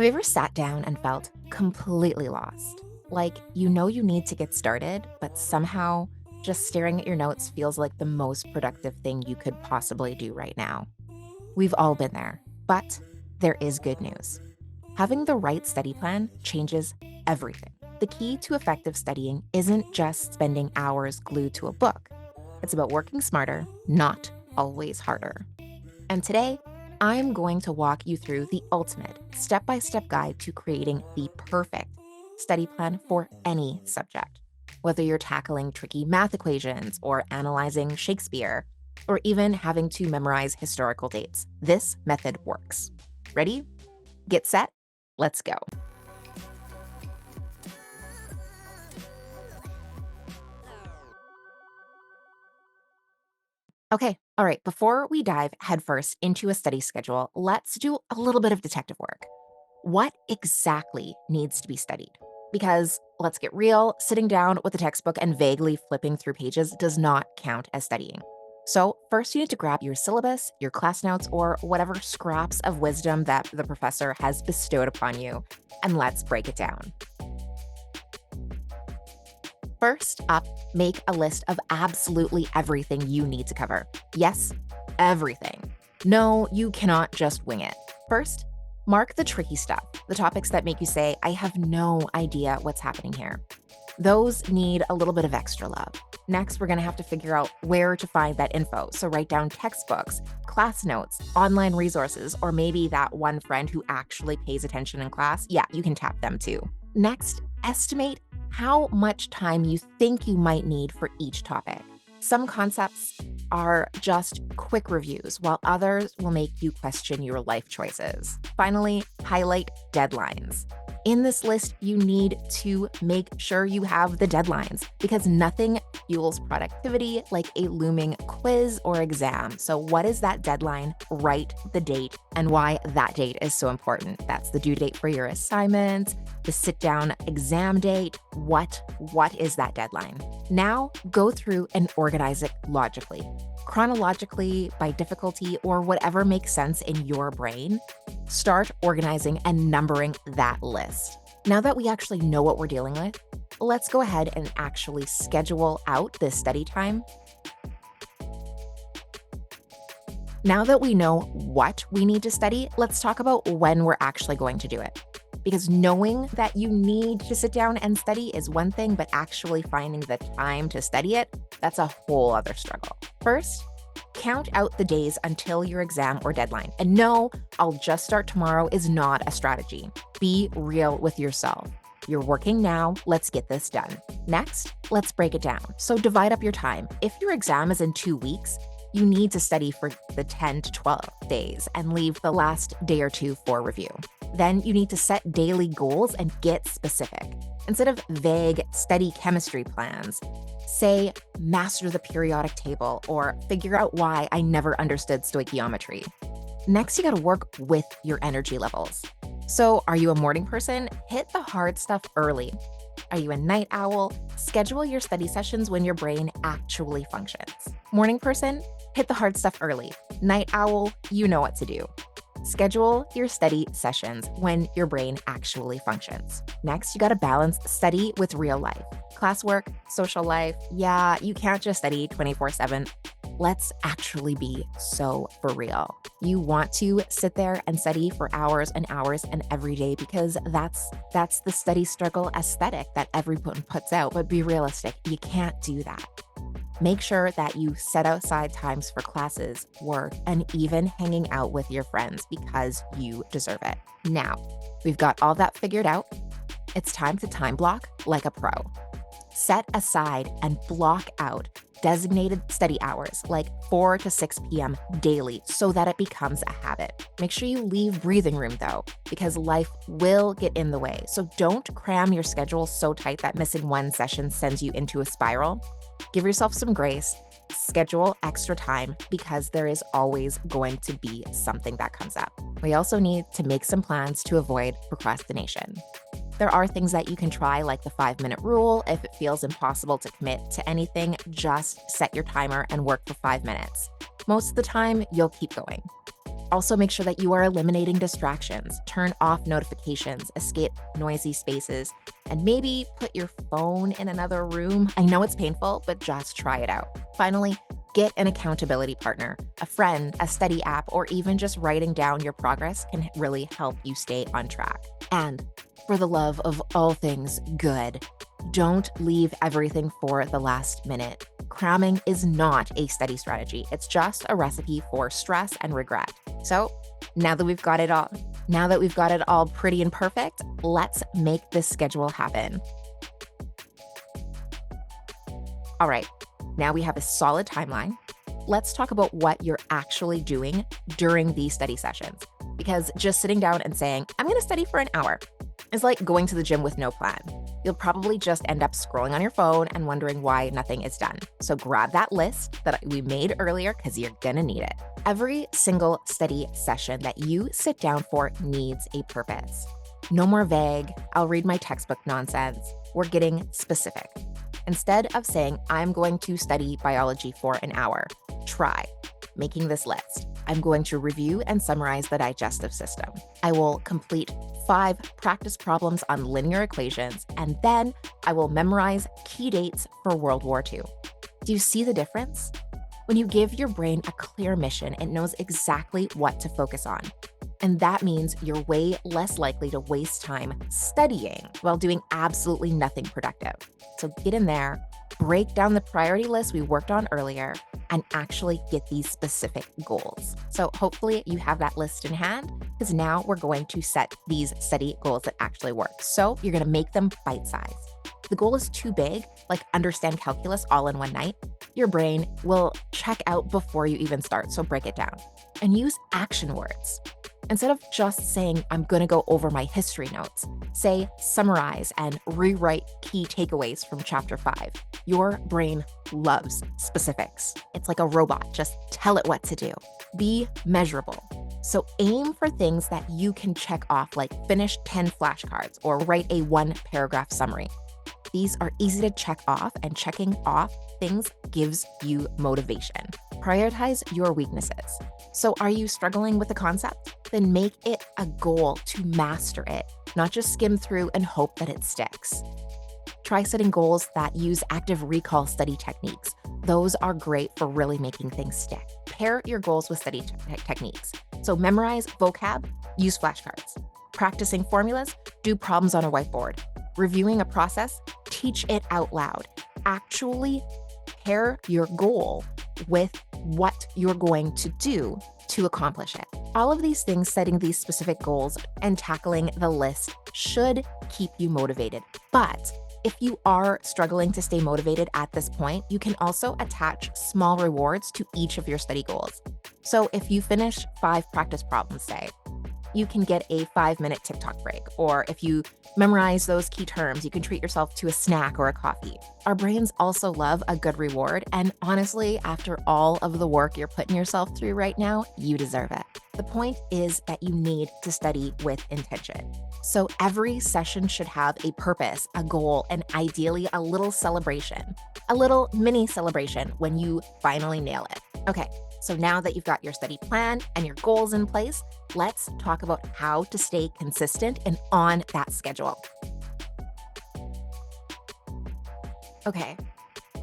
Have you ever sat down and felt completely lost? Like you need to get started, but somehow just staring at your notes feels like the most productive thing you could possibly do right now. We've all been there, but there is good news. Having the right study plan changes everything. The key to effective studying isn't just spending hours glued to a book. It's about working smarter, not always harder. And today, I'm going to walk you through the ultimate step by step guide to creating the perfect study plan for any subject. Whether you're tackling tricky math equations or analyzing Shakespeare, or even having to memorize historical dates, this method works. Ready? Get set? Let's go. Okay, all right, before we dive headfirst into a study schedule, let's do a little bit of detective work. What exactly needs to be studied? Because let's get real, sitting down with a textbook and vaguely flipping through pages does not count as studying. So, first, you need to grab your syllabus, your class notes, or whatever scraps of wisdom that the professor has bestowed upon you, and let's break it down. First up, make a list of absolutely everything you need to cover. Yes, everything. No, you cannot just wing it. First, mark the tricky stuff, the topics that make you say, I have no idea what's happening here. Those need a little bit of extra love. Next, we're going to have to figure out where to find that info. So write down textbooks, class notes, online resources, or maybe that one friend who actually pays attention in class. Yeah, you can tap them too. Next, estimate how much time you think you might need for each topic. Some concepts are just quick reviews, while others will make you question your life choices. Finally, highlight deadlines. In this list, you need to make sure you have the deadlines because nothing fuels productivity like a looming quiz or exam. So what is that deadline? Write the date and why that date is so important. That's the due date for your assignments, the sit down exam date. What is that deadline? Now go through and organize it logically, chronologically, by difficulty, or whatever makes sense in your brain. Start organizing and numbering that list. Now that we actually know what we're dealing with, let's go ahead and actually schedule out this study time. Now that we know what we need to study, let's talk about when we're actually going to do it. Because knowing that you need to sit down and study is one thing, but actually finding the time to study it, that's a whole other struggle. First, count out the days until your exam or deadline. And no, I'll just start tomorrow is not a strategy. Be real with yourself. You're working now, let's get this done. Next, let's break it down. So divide up your time. If your exam is in 2 weeks, you need to study for the 10 to 12 days and leave the last day or two for review. Then you need to set daily goals and get specific. Instead of vague study chemistry plans, say master the periodic table or figure out why I never understood stoichiometry. Next, you gotta work with your energy levels. So are you a morning person? Hit the hard stuff early. Are you a night owl? Schedule your study sessions when your brain actually functions. Morning person? Hit the hard stuff early. Night owl? You know what to do. Schedule your study sessions when your brain actually functions. Next, you gotta balance study with real life. Classwork, social life, yeah, you can't just study 24/7. Let's actually be so for real. You want to sit there and study for hours and hours and every day because that's the study struggle aesthetic that everyone puts out. But be realistic, you can't do that. Make sure that you set aside times for classes, work, and even hanging out with your friends because you deserve it. Now, we've got all that figured out. It's time to time block like a pro. Set aside and block out designated study hours like 4 to 6 p.m. daily so that it becomes a habit. Make sure you leave breathing room though, because life will get in the way. So don't cram your schedule so tight that missing one session sends you into a spiral. Give yourself some grace, schedule extra time because there is always going to be something that comes up. We also need to make some plans to avoid procrastination. There are things that you can try, like the 5-minute rule. If it feels impossible to commit to anything, just set your timer and work for 5 minutes. Most of the time, you'll keep going. Also, make sure that you are eliminating distractions, turn off notifications, escape noisy spaces, and maybe put your phone in another room. I know it's painful, but just try it out. Finally, get an accountability partner. A friend, a study app, or even just writing down your progress can really help you stay on track. And for the love of all things good, don't leave everything for the last minute. Cramming is not a study strategy. It's just a recipe for stress and regret. So now that we've got it all pretty and perfect, let's make this schedule happen. All right, now we have a solid timeline. Let's talk about what you're actually doing during these study sessions. Because just sitting down and saying, I'm going to study for an hour, is like going to the gym with no plan. You'll probably just end up scrolling on your phone and wondering why nothing is done. So grab that list that we made earlier because you're gonna need it. Every single study session that you sit down for needs a purpose. No more vague, I'll read my textbook nonsense. We're getting specific. Instead of saying, I'm going to study biology for an hour, try making this list. I'm going to review and summarize the digestive system. I will complete 5 practice problems on linear equations, and then I will memorize key dates for World War II. Do you see the difference? When you give your brain a clear mission, it knows exactly what to focus on. And that means you're way less likely to waste time studying while doing absolutely nothing productive. So get in there, break down the priority list we worked on earlier, and actually get these specific goals. So hopefully you have that list in hand, because now we're going to set these study goals that actually work. So you're gonna make them bite-sized. The goal is too big, like understand calculus all in one night. Your brain will check out before you even start, so break it down. And use action words. Instead of just saying, I'm gonna go over my history notes, say summarize and rewrite key takeaways from chapter 5. Your brain loves specifics. It's like a robot, just tell it what to do. Be measurable. So aim for things that you can check off, like finish 10 flashcards or write a 1-paragraph summary. These are easy to check off, and checking off things gives you motivation. Prioritize your weaknesses. So are you struggling with a concept? Then make it a goal to master it, not just skim through and hope that it sticks. Try setting goals that use active recall study techniques. Those are great for really making things stick. Pair your goals with study techniques. So memorize vocab, use flashcards. Practicing formulas, do problems on a whiteboard. Reviewing a process, teach it out loud. Actually pair your goal with what you're going to do to accomplish it. All of these things, setting these specific goals and tackling the list, should keep you motivated. But if you are struggling to stay motivated at this point, you can also attach small rewards to each of your study goals. So if you finish 5 practice problems, say, you can get a 5-minute TikTok break. Or if you memorize those key terms, you can treat yourself to a snack or a coffee. Our brains also love a good reward. And honestly, after all of the work you're putting yourself through right now, you deserve it. The point is that you need to study with intention. So every session should have a purpose, a goal, and ideally a little celebration, a little mini celebration when you finally nail it. Okay, so now that you've got your study plan and your goals in place, let's talk about how to stay consistent and on that schedule. Okay,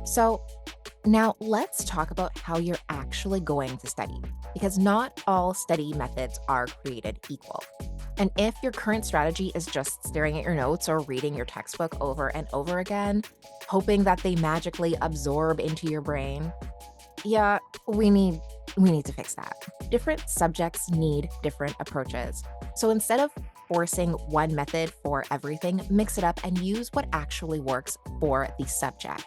so now let's talk about how you're actually going to study, because not all study methods are created equal. And if your current strategy is just staring at your notes or reading your textbook over and over again, hoping that they magically absorb into your brain, yeah, we need to fix that. Different subjects need different approaches. So instead of forcing one method for everything, mix it up and use what actually works for the subject.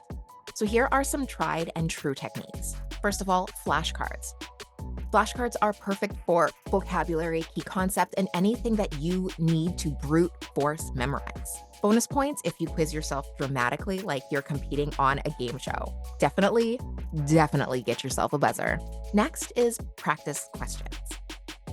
So here are some tried and true techniques. First of all, flashcards. Flashcards are perfect for vocabulary, key concept, and anything that you need to brute force memorize. Bonus points if you quiz yourself dramatically like you're competing on a game show. Definitely get yourself a buzzer. Next is practice questions.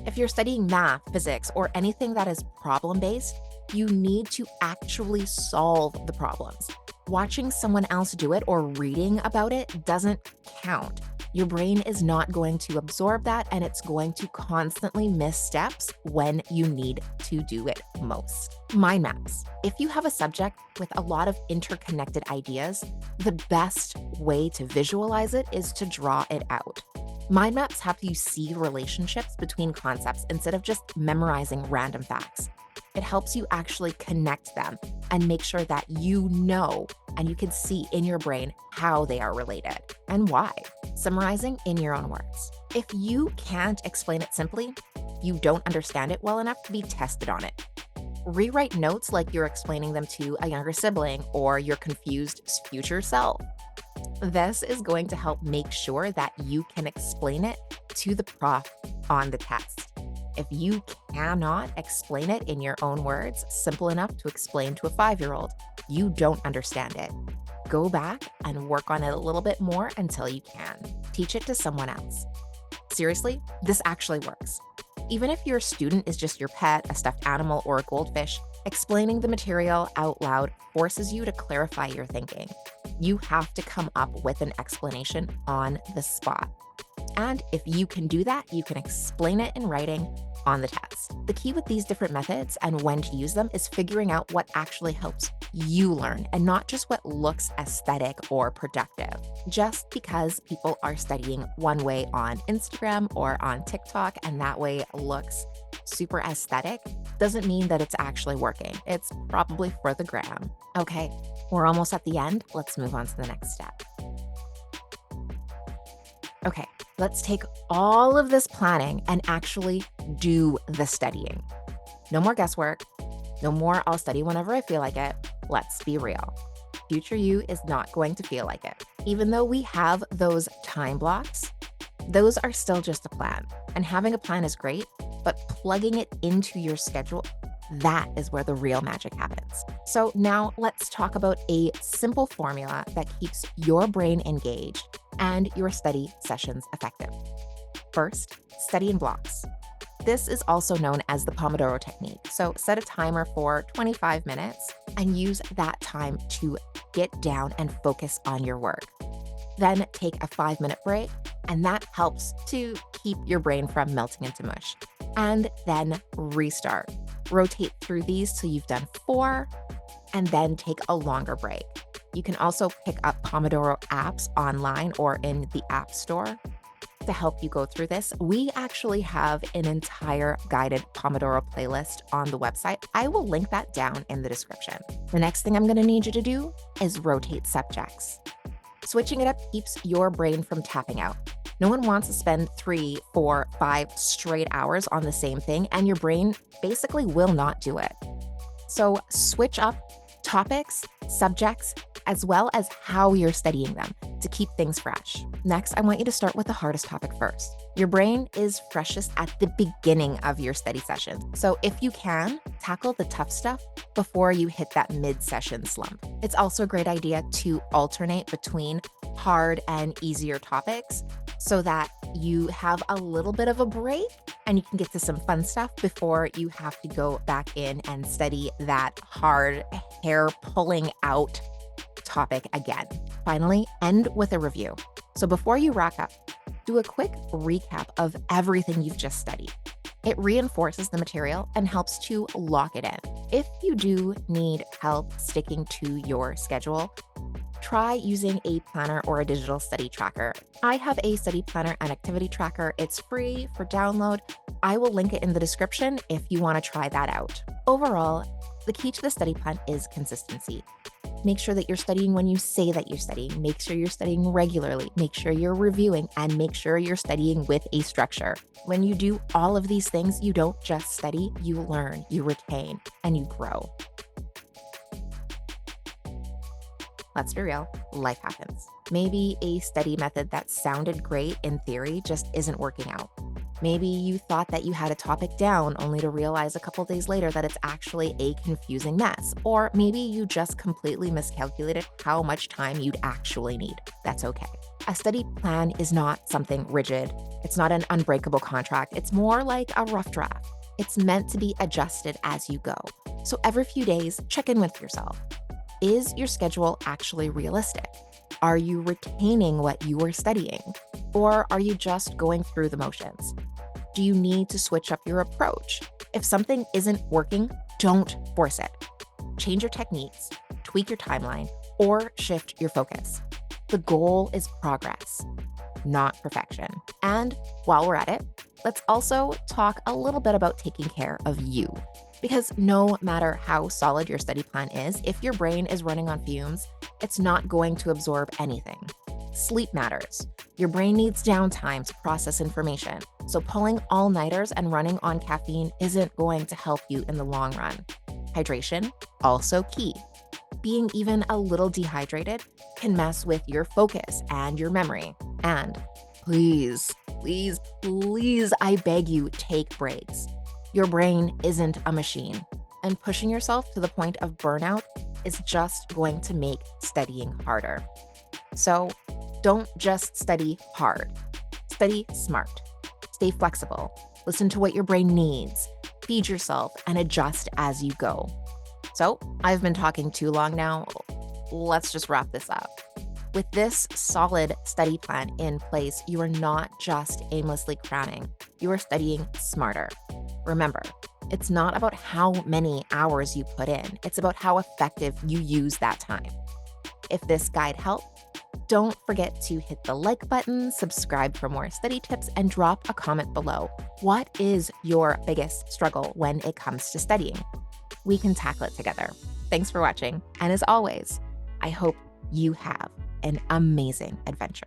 If you're studying math, physics, or anything that is problem-based, you need to actually solve the problems. Watching someone else do it or reading about it doesn't count. Your brain is not going to absorb that, and it's going to constantly miss steps when you need to do it most. Mind maps. If you have a subject with a lot of interconnected ideas, the best way to visualize it is to draw it out. Mind maps help you see relationships between concepts instead of just memorizing random facts. It helps you actually connect them and make sure that you know and you can see in your brain how they are related and why. Summarizing in your own words. If you can't explain it simply, you don't understand it well enough to be tested on it. Rewrite notes like you're explaining them to a younger sibling or your confused future self. This is going to help make sure that you can explain it to the prof on the test. If you cannot explain it in your own words, simple enough to explain to a 5-year-old, you don't understand it. Go back and work on it a little bit more until you can. Teach it to someone else. Seriously, this actually works. Even if your student is just your pet, a stuffed animal, or a goldfish, explaining the material out loud forces you to clarify your thinking. You have to come up with an explanation on the spot. And if you can do that, you can explain it in writing on the test. The key with these different methods and when to use them is figuring out what actually helps you learn and not just what looks aesthetic or productive. Just because people are studying one way on Instagram or on TikTok and that way looks super aesthetic doesn't mean that it's actually working. It's probably for the gram. Okay, we're almost at the end. Let's move on to the next step. Okay, let's take all of this planning and actually do the studying. No more guesswork. No more I'll study whenever I feel like it. Let's be real. Future you is not going to feel like it. Even though we have those time blocks, those are still just a plan. And having a plan is great, but plugging it into your schedule, that is where the real magic happens. So now let's talk about a simple formula that keeps your brain engaged and your study sessions effective. First, study in blocks. This is also known as the Pomodoro technique. So set a timer for 25 minutes and use that time to get down and focus on your work. Then take a 5-minute break, and that helps to keep your brain from melting into mush. And then restart. Rotate through these till you've done 4, and then take a longer break. You can also pick up Pomodoro apps online or in the App Store to help you go through this. We actually have an entire guided Pomodoro playlist on the website. I will link that down in the description. The next thing I'm going to need you to do is rotate subjects. Switching it up keeps your brain from tapping out. No one wants to spend 3, 4, 5 straight hours on the same thing, and your brain basically will not do it. So switch up topics, subjects, as well as how you're studying them to keep things fresh. Next, I want you to start with the hardest topic first. Your brain is freshest at the beginning of your study session. So if you can, tackle the tough stuff before you hit that mid-session slump. It's also a great idea to alternate between hard and easier topics so that you have a little bit of a break and you can get to some fun stuff before you have to go back in and study that hard, hair-pulling out topic again. Finally, end with a review. So before you wrap up, do a quick recap of everything you've just studied. It reinforces the material and helps to lock it in. If you do need help sticking to your schedule, try using a planner or a digital study tracker. I have a study planner and activity tracker. It's free for download. I will link it in the description if you want to try that out. Overall, the key to the study plan is consistency. Make sure that you're studying when you say that you're studying. Make sure you're studying regularly. Make sure you're reviewing and make sure you're studying with a structure. When you do all of these things, you don't just study, you learn, you retain, and you grow. Let's be real, life happens. Maybe a study method that sounded great in theory just isn't working out. Maybe you thought that you had a topic down only to realize a couple days later that it's actually a confusing mess. Or maybe you just completely miscalculated how much time you'd actually need. That's okay. A study plan is not something rigid. It's not an unbreakable contract. It's more like a rough draft. It's meant to be adjusted as you go. So every few days, check in with yourself. Is your schedule actually realistic? Are you retaining what you are studying? Or are you just going through the motions? Do you need to switch up your approach? If something isn't working, don't force it. Change your techniques, tweak your timeline, or shift your focus. The goal is progress, not perfection. And while we're at it, let's also talk a little bit about taking care of you. Because no matter how solid your study plan is, if your brain is running on fumes, it's not going to absorb anything. Sleep matters. Your brain needs downtime to process information, so pulling all-nighters and running on caffeine isn't going to help you in the long run. Hydration, also key. Being even a little dehydrated can mess with your focus and your memory. And please, please, please, I beg you, take breaks. Your brain isn't a machine, and pushing yourself to the point of burnout is just going to make studying harder. So don't just study hard. Study smart. Stay flexible. Listen to what your brain needs. Feed yourself and adjust as you go. So I've been talking too long now. Let's just wrap this up. With this solid study plan in place, you are not just aimlessly cramming. You are studying smarter. Remember, it's not about how many hours you put in. It's about how effective you use that time. If this guide helped, don't forget to hit the like button, subscribe for more study tips, and drop a comment below. What is your biggest struggle when it comes to studying? We can tackle it together. Thanks for watching. And as always, I hope you have an amazing adventure.